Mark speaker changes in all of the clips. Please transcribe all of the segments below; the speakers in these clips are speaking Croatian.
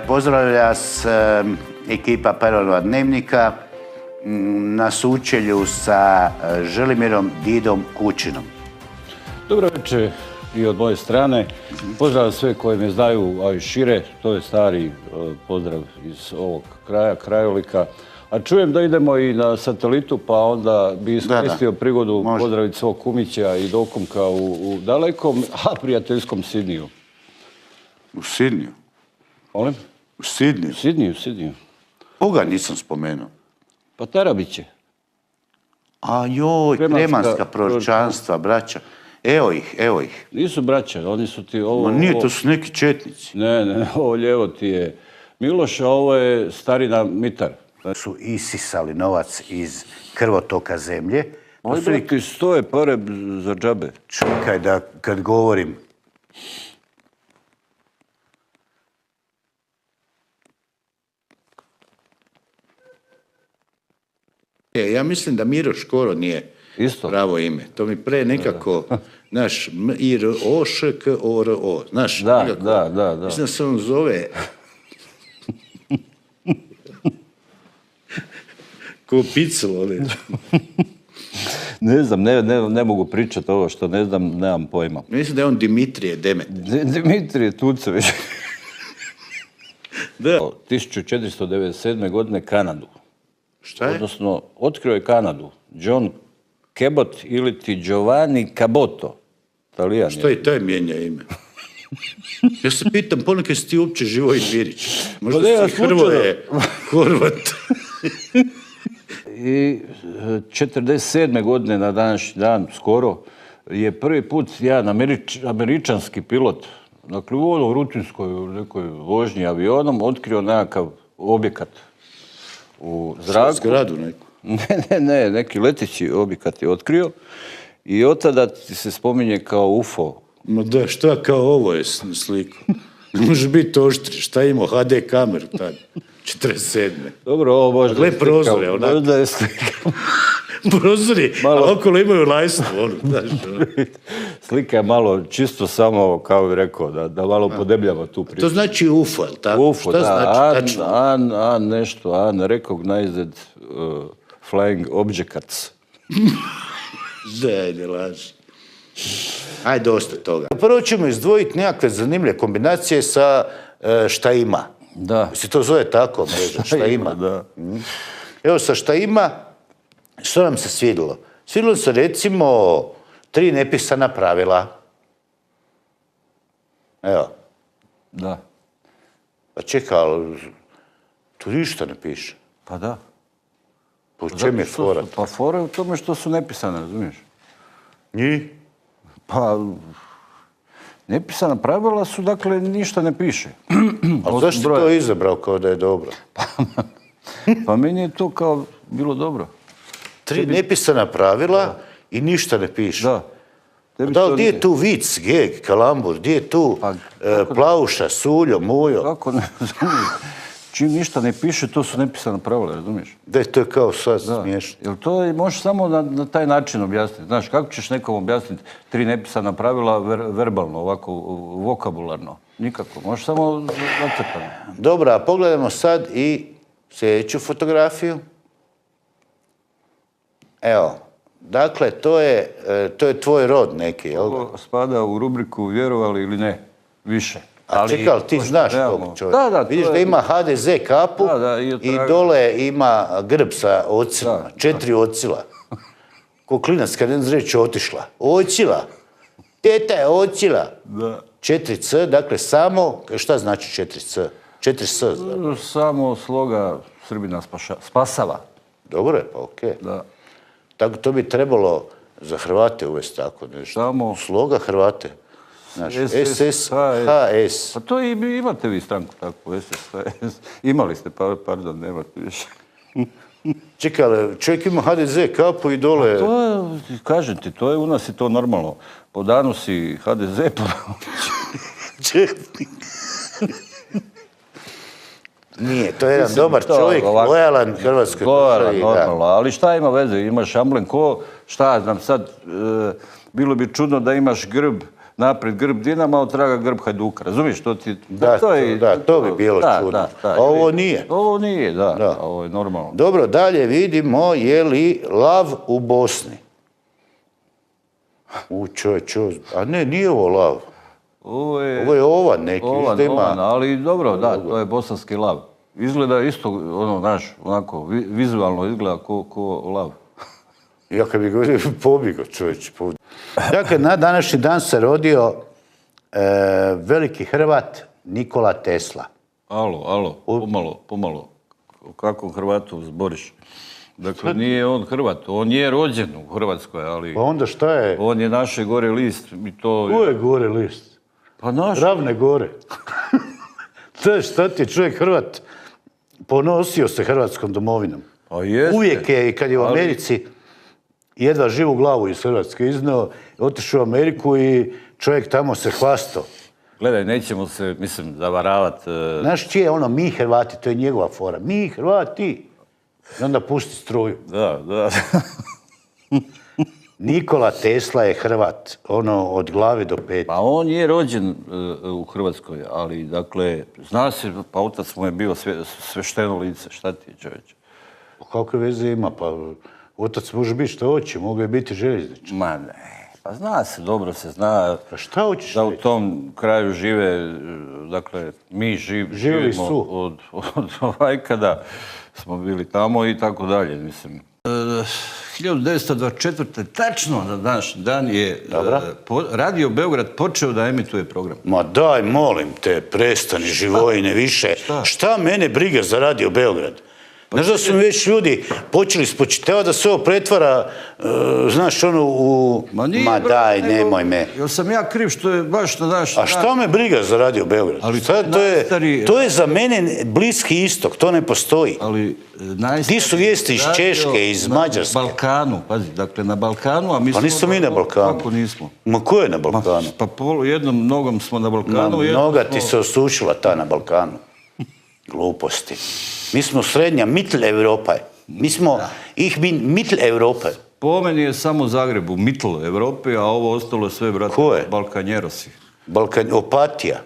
Speaker 1: Pozdravlja s ekipa Paralelnog dnevnika na sučelju sa Želimirom Didom Kučinom.
Speaker 2: Dobro večer i od moje strane. Pozdrav sve koji me znaju, a i šire. To je stari pozdrav iz ovog kraja, krajolika. A čujem da idemo i na satelitu, pa onda bi iskoristio prigodu pozdraviti svog kumića i dokumka u dalekom, a prijateljskom Sidniju.
Speaker 1: U Sidniju?
Speaker 2: Molim?
Speaker 1: U Sidniju?
Speaker 2: Sidniju.
Speaker 1: Koga nisam spomenuo?
Speaker 2: Pa Tarabiće.
Speaker 1: A joj, kremanska proročanstva, braća. Evo ih.
Speaker 2: Nisu braća, oni su ti ovo...
Speaker 1: Nije, to su neki četnici.
Speaker 2: Ne, ovo lijevo ti je Miloš, a ovo je starina Mitar.
Speaker 1: Su isisali novac iz krvotoka zemlje.
Speaker 2: Ali brati, stoje pare za džabe.
Speaker 1: Čekaj da kad govorim. Ja mislim da Miro Škoro nije pravo ime. To mi pre nekako, znaš, I-R-O-Š-K-O-R-O. Znaš, nekako.
Speaker 2: Da.
Speaker 1: Mislim da se on zove... Ko picelo, ne?
Speaker 2: Ne znam, ne mogu pričati ovo što ne znam, nemam pojma.
Speaker 1: Mislim da je on Dimitrije Demeter.
Speaker 2: Dimitrije Tucović.
Speaker 1: Da.
Speaker 2: 1497. godine Kanadu.
Speaker 1: Šta je?
Speaker 2: Odnosno, otkrio je Kanadu. John Cabot ili ti Giovanni Caboto. Talijan je.
Speaker 1: Što i taj mijenja ime? Ja se pitam, ponekad si ti uopće Živojin Virić. Možda si Hrvoje, Horvat.
Speaker 2: I 47. godine na današnji dan, skoro, je prvi put jedan američanski pilot, dakle u ovom rutinskoj nekoj vožnji avionom, otkrio nekakav objekat u zraku.
Speaker 1: Zgradu neku?
Speaker 2: Ne, neki leteći objekat je otkrio i od tada se spominje kao UFO.
Speaker 1: Ma da, šta kao ovo je sliku? Može biti oštri, šta je imao HD kameru tada? 47.
Speaker 2: Dobro, ovo možda
Speaker 1: je slika. Gle prozore, onako.
Speaker 2: Možda je slika.
Speaker 1: Prozori, a okolo imaju lajstvo, ono, znaš.
Speaker 2: Slika je malo čisto samo, kao bih rekao, da malo podebljamo tu priču.
Speaker 1: To znači UFO, ali tako?
Speaker 2: UFO,
Speaker 1: šta znači
Speaker 2: tačno? Unrecognized flying objects.
Speaker 1: Ne laži. Ajde, dosta toga. Prvo ćemo izdvojiti nekakve zanimljive kombinacije sa šta ima.
Speaker 2: Da.
Speaker 1: Se to zove tako, mreža, šta ima.
Speaker 2: Da.
Speaker 1: Evo, sa šta ima, što nam se svidjelo? Svidjelo se, recimo, 3 nepisana pravila. Evo.
Speaker 2: Da.
Speaker 1: Pa čekaj, ali tu ništa ne piše.
Speaker 2: Pa da.
Speaker 1: Pa u čem je fora?
Speaker 2: Pa fora je u tome što su nepisane, razumiješ?
Speaker 1: Njih?
Speaker 2: Pa... Nepisana pravila su, dakle, ništa ne piše.
Speaker 1: Ali zašto si to izabrao kao da je dobro?
Speaker 2: Pa meni je to kao bilo dobro.
Speaker 1: 3 nepisana pravila i ništa ne piše.
Speaker 2: Da.
Speaker 1: Da li gdje je tu vic, geg, kalambur, gdje je tu plavuša, suljo, mujo?
Speaker 2: Kako ne razumiješ? Čim ništa ne piše, to su nepisana pravila, razumiješ?
Speaker 1: Da, to je kao sad smiješno.
Speaker 2: Jer to možeš samo na taj način objasniti. Znaš, kako ćeš nekom objasniti 3 nepisana pravila verbalno, ovako, vokabularno? Nikako. Možeš samo nacrtano.
Speaker 1: Dobro, a pogledamo sad i sljedeću fotografiju. Evo, dakle, to je tvoj rod neki, jel?
Speaker 2: To spada u rubriku vjerovali ili ne, više.
Speaker 1: A čekaj, ali ti znaš tog čovjeka.
Speaker 2: Da,
Speaker 1: vidiš da ima HDZ kapu i dole ima grb sa ocilima. 4 ocila. Ko klinac kad ne znaš reći otišla. Ocila. Teta je ocila. 4C, dakle samo, šta znači 4C? 4S.
Speaker 2: Samo sloga Srbina spasava.
Speaker 1: Dobro je, pa okej. Tako to bi trebalo za Hrvate uvesti tako nešto. Sloga Hrvate. SSHS.
Speaker 2: Pa to imate vi stranku tako, SSHS. Imali ste, pardon, nemate više.
Speaker 1: Čekaj, ali čovjek ima HDZ kapu i dole...
Speaker 2: Kažem ti, to je u nas i to normalno. Po danu si HDZ, po danu
Speaker 1: četnik. Nije, to je jedan dobar čovjek, lojalan Hrvatskoj državi.
Speaker 2: Normalno, ali šta ima veze? Imaš amblem ko? Šta znam sad, bilo bi čudno da imaš grb naprijed grb Dinama, od traga grb Hajduka. Razumiješ što ti...
Speaker 1: Da, to bi bilo čudno. Ovo nije.
Speaker 2: Ovo nije, da. Ovo je normalno.
Speaker 1: Dobro, dalje vidimo je li lav u Bosni. A ne, nije ovo lav. Ovo je ovan neki.
Speaker 2: Ovan, ali dobro, da, to je bosanski lav. Izgleda isto, ono, znaš, onako, vizualno izgleda ko lav.
Speaker 1: Ja kad bi govorio, pobjegao čovječ. Dakle, na današnji dan se rodio veliki Hrvat Nikola Tesla.
Speaker 2: Alo, pomalo. O kakvom Hrvatu zboriš? Dakle, nije on Hrvat, on je rođen u Hrvatskoj, ali...
Speaker 1: Pa onda šta je?
Speaker 2: On je naše gore list i to...
Speaker 1: Ko je gore list?
Speaker 2: Pa naš.
Speaker 1: Ravne gore. To je šta ti je čovjek Hrvat ponosio se hrvatskom domovinom.
Speaker 2: Pa jeste.
Speaker 1: Uvijek je, kad je u Americi, jedva živu glavu iz Hrvatske izneo, otišao u Ameriku i čovjek tamo se hvastao.
Speaker 2: Gledaj, nećemo se, mislim, zavaravati.
Speaker 1: Znaš čije je ono, mi Hrvati, to je njegova fora. Mi Hrvati. I onda pusti struju.
Speaker 2: Da.
Speaker 1: Nikola Tesla je Hrvat, ono, od glave do pete.
Speaker 2: Pa on je rođen u Hrvatskoj, ali, dakle, zna se, pa otac mu je bio svešteno lice. Šta ti je, čovječe?
Speaker 1: Kakve veze ima? Pa otac može biti što hoće, mogu je biti željezničar.
Speaker 2: Ma ne, pa zna se, dobro se zna.
Speaker 1: Pa šta hoćeš
Speaker 2: da u tom kraju žive, dakle, mi živimo od kada smo bili tamo i tako dalje, mislim. 1924. tačno na današnji dan je Radio Beograd počeo da emituje program.
Speaker 1: Ma daj, molim te, prestani Živojine više. Šta mene briga za Radio Beograd? Znaš da su mi već ljudi počeli spočitavati da se ovo pretvara, znaš, ono u... Ma daj, nemoj me.
Speaker 2: Jel sam ja kriv što je baš na današnji dan...
Speaker 1: A šta me briga za Radio Beograd? To je za mene Bliski istok, to ne postoji. Ti su vijesti iz Češke, iz Mađarske.
Speaker 2: Na Balkanu, pazi, dakle na Balkanu, a mi smo...
Speaker 1: Pa nismo mi na Balkanu.
Speaker 2: Kako nismo?
Speaker 1: Ma ko je na Balkanu?
Speaker 2: Pa jednom nogom smo na Balkanu.
Speaker 1: Noga ti se osušila ta na Balkanu. Gluposti. Mi smo srednja Mittel-Europa. Mi smo, ich bin Mittel-Europa.
Speaker 2: Po meni je samo Zagreb u Mittel-Europi, a ovo ostalo sve, brate, Balkanjerosi.
Speaker 1: Opatija.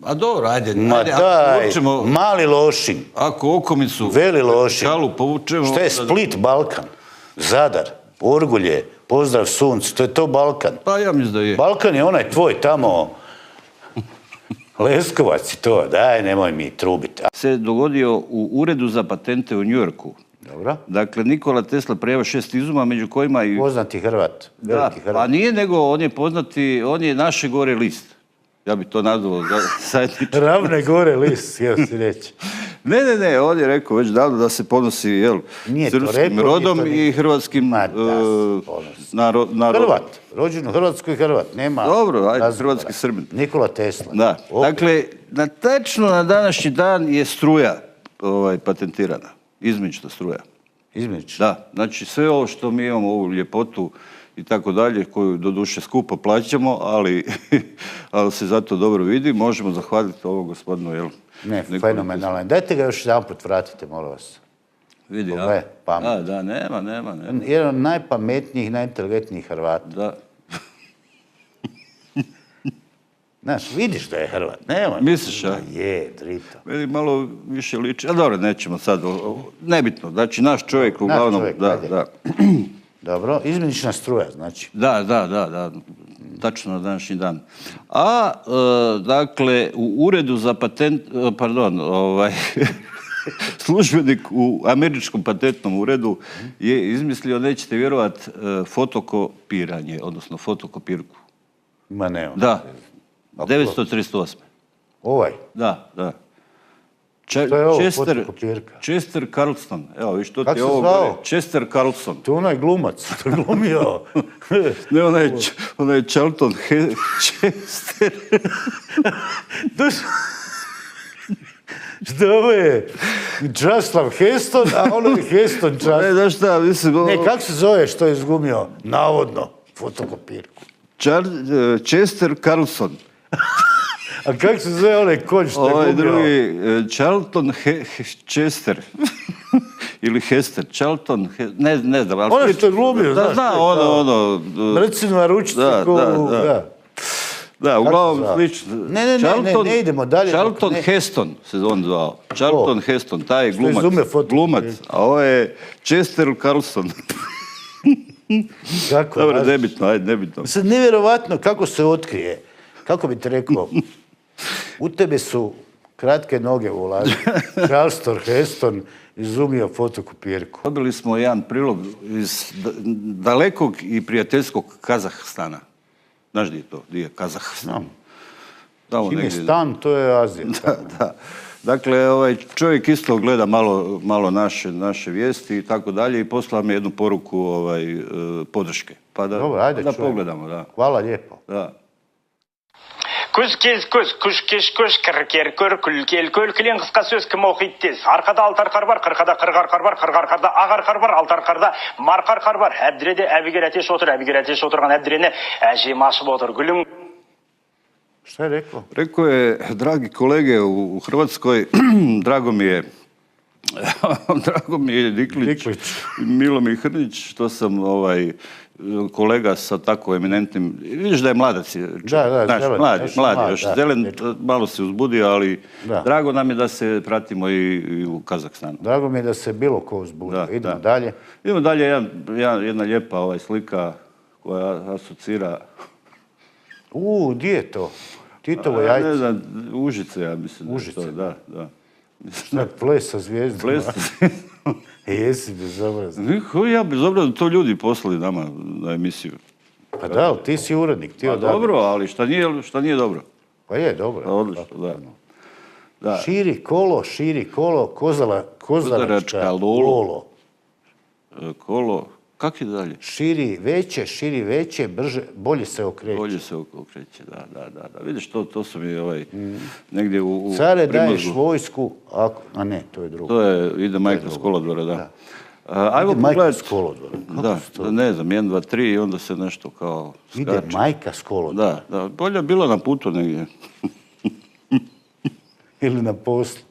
Speaker 2: A dobro, ajde.
Speaker 1: Ma daj, Mali Lošinj.
Speaker 2: Ako Okomicu,
Speaker 1: Veli Lošinj.
Speaker 2: Čalu povučemo...
Speaker 1: Šta je Split, Balkan? Zadar, Orgulje, Pozdrav suncu, to je to Balkan.
Speaker 2: Pa ja mislim da je.
Speaker 1: Balkan je onaj tvoj tamo... Leskovac i to, daj, nemoj mi trubiti.
Speaker 2: Se dogodio u Uredu za patente u Njujorku.
Speaker 1: Dobro.
Speaker 2: Dakle, Nikola Tesla prejavio 6 izuma, među kojima i...
Speaker 1: Poznati Hrvat, veliki Hrvat.
Speaker 2: Pa nije, nego on je poznati, on je naše gore list. Ja bi to nazvao zajednički.
Speaker 1: Ravne gore list, htio si reći.
Speaker 2: Ne, on je rekao već davno da se ponosi srpskim rodom i hrvatskim narodom.
Speaker 1: Hrvat, rođen u Hrvatskoj Hrvat, nema...
Speaker 2: Dobro, ajde, hrvatski Srbin.
Speaker 1: Nikola Tesla.
Speaker 2: Da, dakle, tačno na današnji dan je struja patentirana, izmična struja.
Speaker 1: Izmična?
Speaker 2: Da, znači sve ovo što mi imamo, ovu ljepotu i tako dalje, koju doduše skupo plaćamo, ali se zato dobro vidi, možemo zahvaliti ovom gospodinu, jel?
Speaker 1: Ne, fenomenalno. Dajte ga još jedan put vratite, molim vas.
Speaker 2: Vidi,
Speaker 1: a?
Speaker 2: Da, nema.
Speaker 1: Jedan od najpametnijih, najinteligentnijih Hrvata.
Speaker 2: Da.
Speaker 1: Znaš, vidiš da je Hrvat, nema.
Speaker 2: Misliš, a?
Speaker 1: Je, drito.
Speaker 2: Meni malo više liči, a dobro, nećemo sad, nebitno, znači naš čovjek uglavnom, da.
Speaker 1: Dobro, izmjenična struja, znači.
Speaker 2: Da, tačno na današnji dan. A, dakle, u Uredu za patent, službenik u Američkom patentnom uredu je izmislio, nećete vjerovat, fotokopiranje, odnosno fotokopirku.
Speaker 1: Ma ne.
Speaker 2: Da, 938.
Speaker 1: Ovaj?
Speaker 2: Da.
Speaker 1: Što je ovo fotokopirka?
Speaker 2: Chester Carlson. Evo, viš, to ti je
Speaker 1: ovo gore.
Speaker 2: Chester Carlson.
Speaker 1: To onaj glumac, to je glumio.
Speaker 2: Ne, onaj Charlton Chester.
Speaker 1: Što ovo je? Časlav Heston, a ono je Heston Časlav.
Speaker 2: Ne, znaš šta, mislim...
Speaker 1: Ne, kako se zove što je izglumio? Navodno, fotokopirku.
Speaker 2: Chester Carlson.
Speaker 1: A kako se zove onaj konj što je glumio?
Speaker 2: Ovaj drugi, Charlton Chester. Ili Hester. Charlton, ne znam.
Speaker 1: Ono što je glumio, znaš.
Speaker 2: Da, ono.
Speaker 1: Mrcinu ručicu.
Speaker 2: Da. Da, uglavnom slično.
Speaker 1: Ne idemo dalje.
Speaker 2: Charlton Heston se on zvao. Charlton Heston, taj je glumac. A ovo je Chester Carlson. Dobro, nebitno, ajde, nebitno.
Speaker 1: Sad, nevjerovatno kako se otkrije. Kako bi te rekao, u tebe su kratke noge ulazi. Charlton Heston izumio fotokopirku.
Speaker 2: Dobili smo jedan prilog iz dalekog i prijateljskog Kazahstana. Znaš gdje je to? Gdje je Kazahstan?
Speaker 1: Čim je stan, to je Azija.
Speaker 2: Da. Dakle, čovjek isto gleda malo naše vijesti i tako dalje i poslao mi jednu poruku podrške. Pa da pogledamo, da.
Speaker 1: Hvala lijepo.
Speaker 2: Da.
Speaker 3: Көз кез көз, күш кеш көш, кір көр, күл кел кілең қысқа сөз кім оқиды тез. Арқада алтар қар бар, қырқада қырғар қар бар, қырғар қарда ағар қар бар, алтар қарда марқар қар бар. Әбдіреде әбігер әтеш отыр, әбігер әтеш отырған әбдірені әжем ашып отыр. Гүлім.
Speaker 1: Šta je rekao?
Speaker 2: Rekao je, dragi kolege u Hrvatskoj, drago mi je Diklić i Milo Mihrnić, što sam kolega sa tako eminentnim, vidiš da je mladac, mladi, još zelen, malo se uzbudio, ali drago nam je da se pratimo i u Kazahstanu.
Speaker 1: Drago mi je da se bilo ko uzbudio. Idemo dalje.
Speaker 2: Idemo dalje, jedna lijepa slika koja asocira...
Speaker 1: Gdje je to? Titovo jajce?
Speaker 2: Ne znam, Užice, ja mislim.
Speaker 1: Užice?
Speaker 2: Da.
Speaker 1: Ples sa zvijezdama.
Speaker 2: Ples sa zvijezdama.
Speaker 1: Jesi bezobrazan.
Speaker 2: Ja bezobrazan, to ljudi poslali nama na emisiju.
Speaker 1: Pa da, ali ti si urednik.
Speaker 2: Pa dobro, ali šta nije dobro?
Speaker 1: Pa je, dobro.
Speaker 2: Odlično, da.
Speaker 1: Širi kolo, kozaračka lolo.
Speaker 2: Kolo, kak je dalje?
Speaker 1: Širi veće, bolje se okreće.
Speaker 2: Bolje se okreće, da. Vidiš, to su mi negdje u primorzu.
Speaker 1: Care daješ vojsku, a ne, to je drugo.
Speaker 2: To je, ide majka s kolodvora, da.
Speaker 1: Ide majka s kolodvora.
Speaker 2: Da, ne znam, 1, 2, 3 i onda se nešto kao skače.
Speaker 1: Ide majka s kolodvora.
Speaker 2: Da, bolje bila na putu negdje.
Speaker 1: Ili na poslu.